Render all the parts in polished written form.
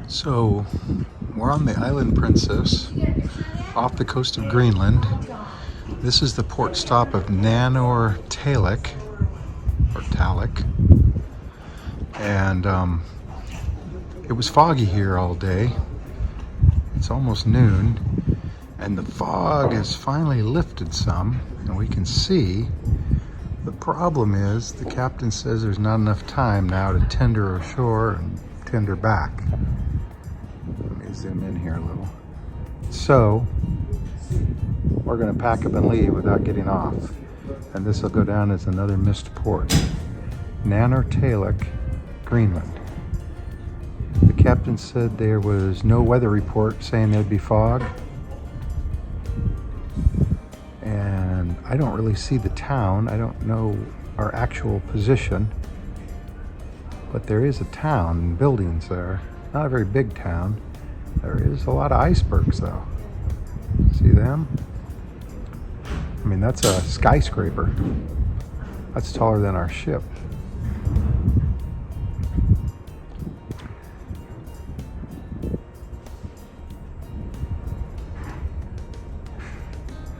So we're on the island Princess off the coast of Greenland. This is the port stop of Nanortalik, or Talik. And it was foggy here all day. It's almost noon and the fog has finally lifted some and we can see. The problem is the captain says there's not enough time now to tender ashore and tender back. Let me zoom in here a little. So we're going to pack up and leave without getting off, and this will go down as another missed port. Nanortalik, Greenland. The captain said there was no weather report saying there'd be fog, and I don't really see the town. I don't know our actual position, but there is a town and buildings there. Not a very big town. There is a lot of icebergs though. See them? I mean, that's a skyscraper. That's taller than our ship.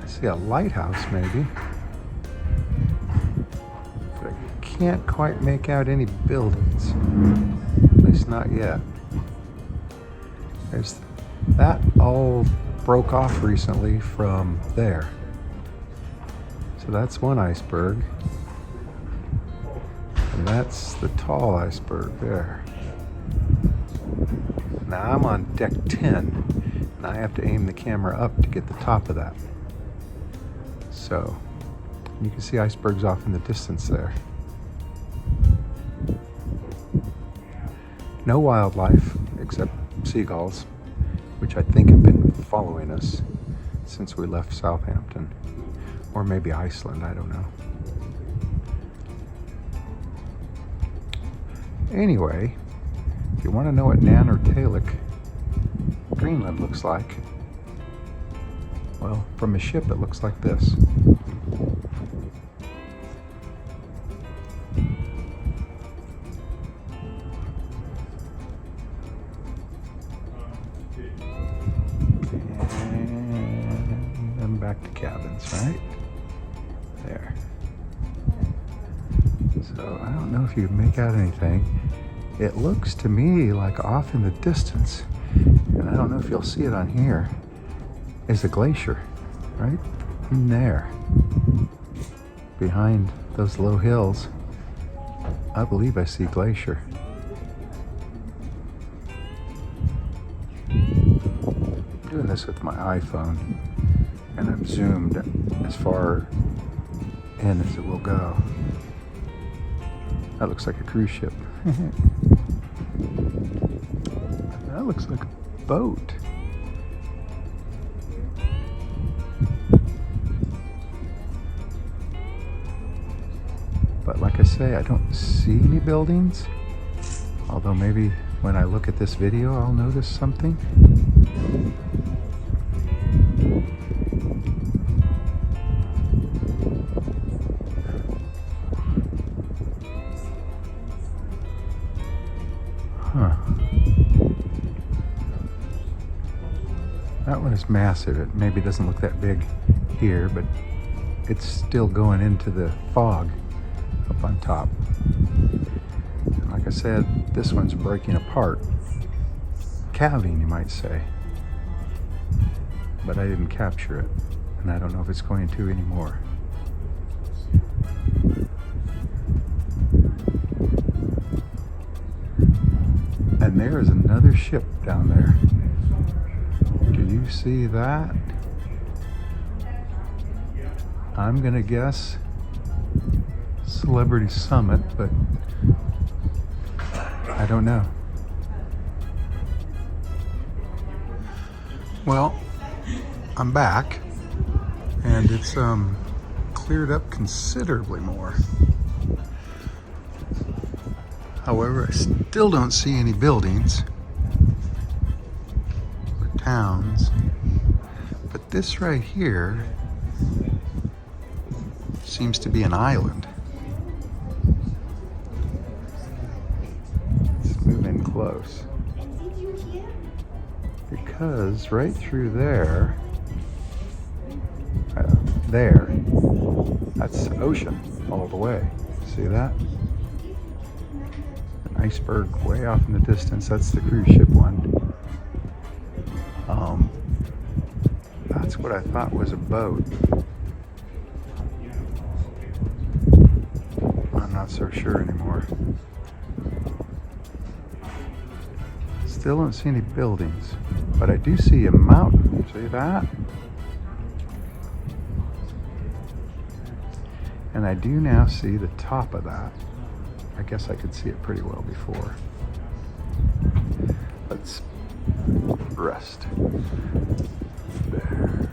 I see a lighthouse maybe, but I can't quite make out any buildings, at least not yet. There's that all broke off recently from there. So that's one iceberg. And that's the tall iceberg there. Now I'm on deck 10 and I have to aim the camera up to get the top of that. So you can see icebergs off in the distance there. No wildlife except seagulls, which I think have been following us since we left Southampton, or maybe Iceland, I don't know. Anyway, if you want to know what Nanortalik, Greenland looks like, well, from a ship it looks like this. And then back to cabins, right? There. So I don't know if you can make out anything. It looks to me like off in the distance, and I don't know if you'll see it on here, is a glacier, right? In there. Behind those low hills, I believe I see glacier. I'm doing this with my iPhone, and I'm zoomed as far in as it will go. That looks like a cruise ship. That looks like a boat. But like I say, I don't see any buildings. Although maybe when I look at this video, I'll notice something. Huh. That one is massive. It maybe doesn't look that big here, but it's still going into the fog up on top. And like I said, this one's breaking apart. Calving, you might say. But I didn't capture it, and I don't know if it's going to anymore. And there is another ship down there. Do you see that? I'm gonna guess Celebrity Summit, but I don't know. Well, I'm back, and it's cleared up considerably more. However, I still don't see any buildings or towns, but this right here seems to be an island. Let's move in close. Because right through there, that's ocean all the way. See that? An iceberg way off in the distance. That's the cruise ship one. That's what I thought was a boat. I'm not so sure anymore. Still don't see any buildings, but I do see a mountain. See that? And I do now see the top of that. I guess I could see it pretty well before. Let's rest. There.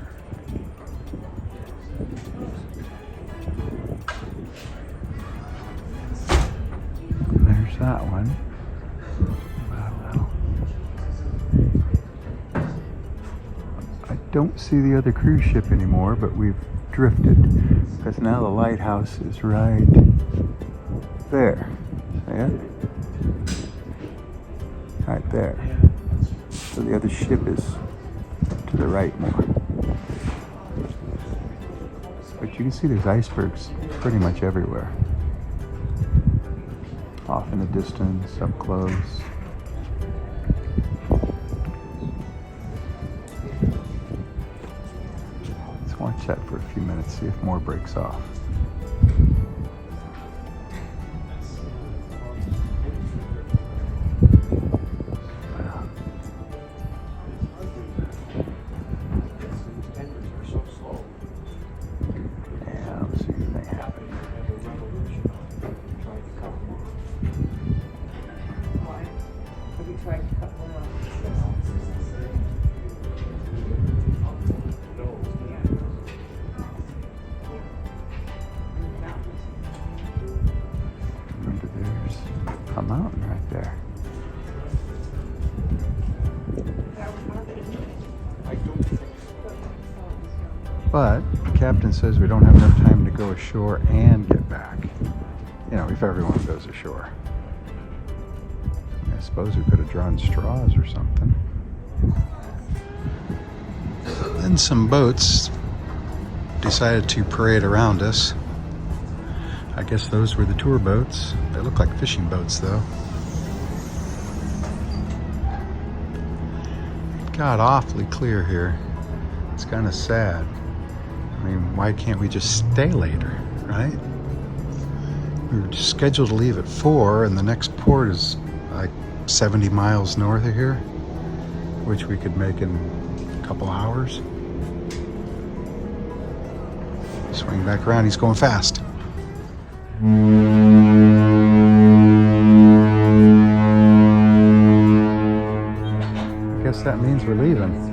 And there's that one. I don't see the other cruise ship anymore, but we've drifted because now the lighthouse is right there. See it? Right there. So the other ship is to the right more. But you can see there's icebergs pretty much everywhere. Off in the distance, up close. Let's watch that for a few minutes, see if more breaks off. A mountain right there. But the captain says we don't have enough time to go ashore and get back. You know, if everyone goes ashore. I suppose we could have drawn straws or something. Then some boats decided to parade around us. I guess those were the tour boats. They look like fishing boats though. It got awfully clear here. It's kind of sad. I mean, why can't we just stay later, right? We were scheduled to leave at 4 and the next port is like 70 miles north of here, which we could make in a couple hours. Swing back around, he's going fast. I guess that means we're leaving.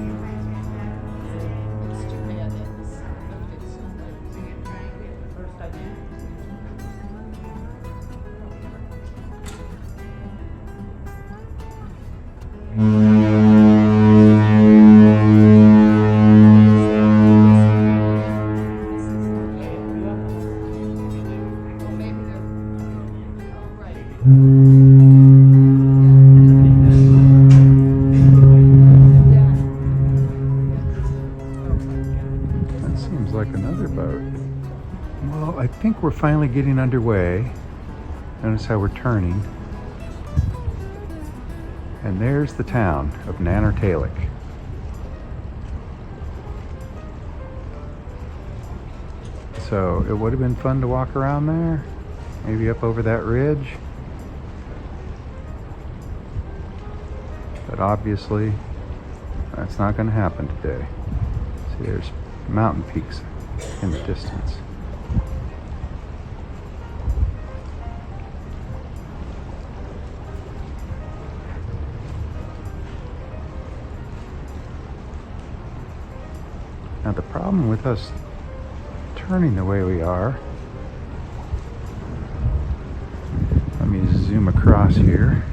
That seems like another boat. Well, I think we're finally getting underway. Notice how we're turning. And there's the town of Nanortalik. So it would have been fun to walk around there, maybe up over that ridge. But obviously, that's not going to happen today. See, there's mountain peaks in the distance. Now the problem with us turning the way we are, let me zoom across here.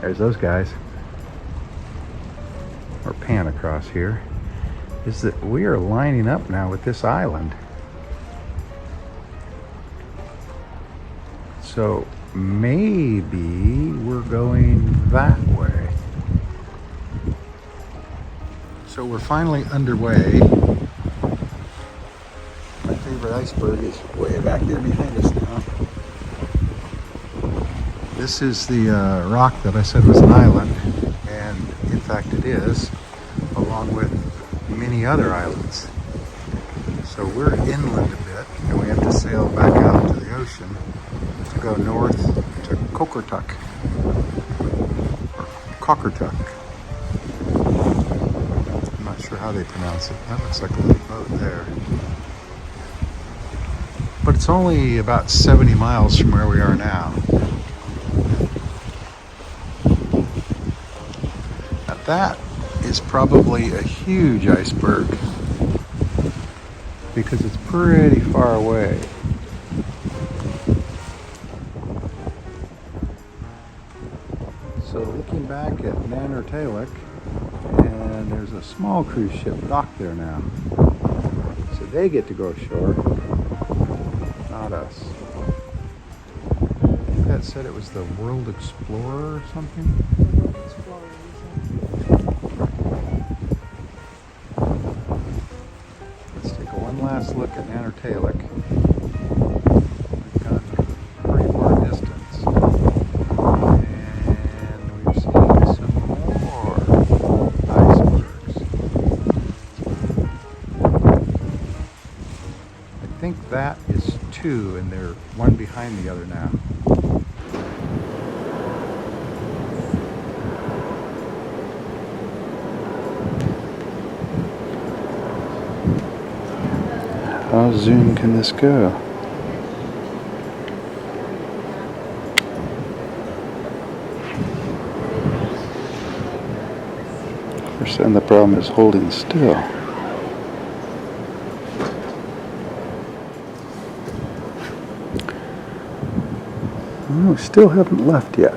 There's those guys. Or pan across here. Is that we are lining up now with this island. So maybe we're going that way. So we're finally underway. My favorite iceberg is way back there behind us now. This is the rock that I said was an island, and in fact it is, along with many other islands. So we're inland a bit, and we have to sail back out to the ocean to go north to Kokertuk, or Cockertuck. I'm not sure how they pronounce it. That looks like a little boat there. But it's only about 70 miles from where we are now. Now that is probably a huge iceberg because it's pretty far away. So looking back at Nanortalik, and there's a small cruise ship docked there now. So they get to go ashore, not us. I think that said it was the World Explorer or something. Let's take one last look at Nanortalik. We've gone pretty far distance, and we've seen some more icebergs. I think that is two, and they're one behind the other now. How zoom can this go? And the problem is holding still. Oh, we still haven't left yet.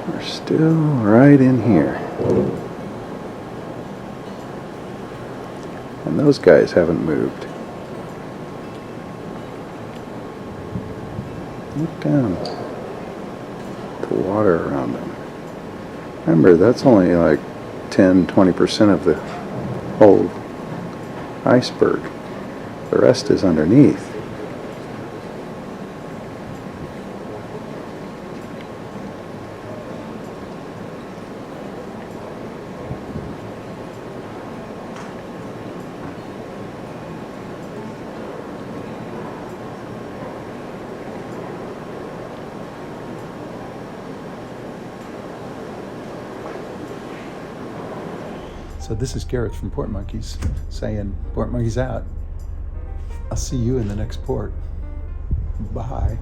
We're still right in here. And those guys haven't moved. Look down at the water around them. Remember, that's only like 10-20% of the whole iceberg. The rest is underneath. So this is Garrett from Port Monkeys saying, Port Monkeys out. I'll see you in the next port. Bye.